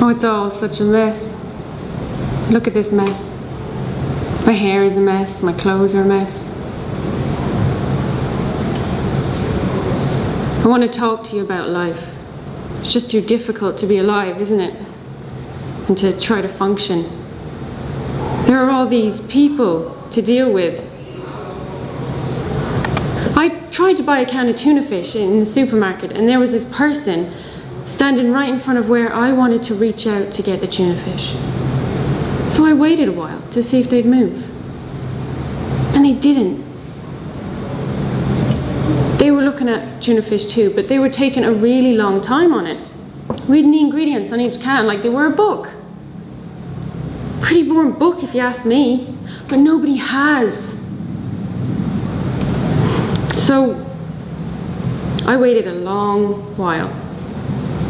Oh, it's all such a mess. Look at this mess. My hair is a mess, my clothes are a mess. I want to talk to you about life. It's just too difficult to be alive, isn't it? And to try to function. There are all these people to deal with. I tried to buy a can of tuna fish in the supermarket, and there was this person standing right in front of where I wanted to reach out to get the tuna fish. So I waited a while to see if they'd move. And they didn't. They were looking at tuna fish too, but they were taking a really long time on it. Reading the ingredients on each can like they were a book. Pretty boring book if you ask me, but nobody has. So I waited a long while.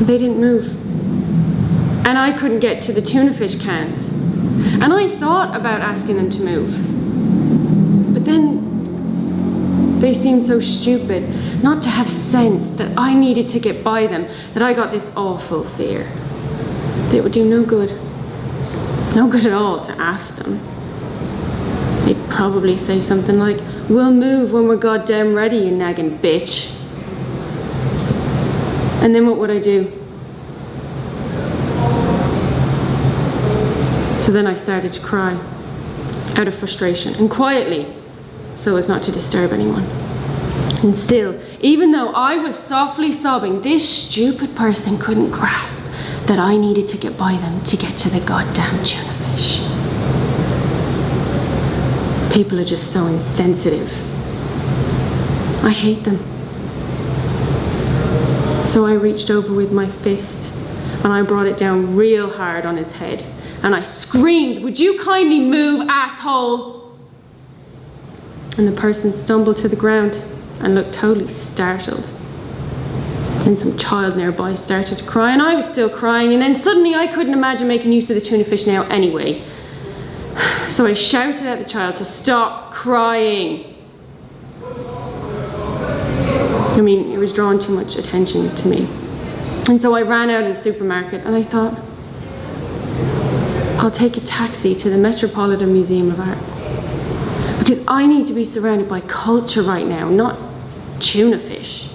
They didn't move. And I couldn't get to the tuna fish cans. And I thought about asking them to move. But then they seemed so stupid, not to have sense that I needed to get by them, that I got this awful fear that it would do no good. No good at all to ask them. They'd probably say something like, "We'll move when we're goddamn ready, you nagging bitch." And then what would I do? So then I started to cry, out of frustration, and quietly, so as not to disturb anyone. And still, even though I was softly sobbing, this stupid person couldn't grasp that I needed to get by them to get to the goddamn tuna fish. People are just so insensitive. I hate them. So I reached over with my fist and I brought it down real hard on his head. And I screamed, "Would you kindly move, asshole?" And the person stumbled to the ground and looked totally startled. Then some child nearby started to cry, and I was still crying, and then suddenly I couldn't imagine making use of the tuna fish now anyway. So I shouted at the child to stop crying. I mean, it was drawing too much attention to me. And so I ran out of the supermarket and I thought, I'll take a taxi to the Metropolitan Museum of Art. Because I need to be surrounded by culture right now, not tuna fish.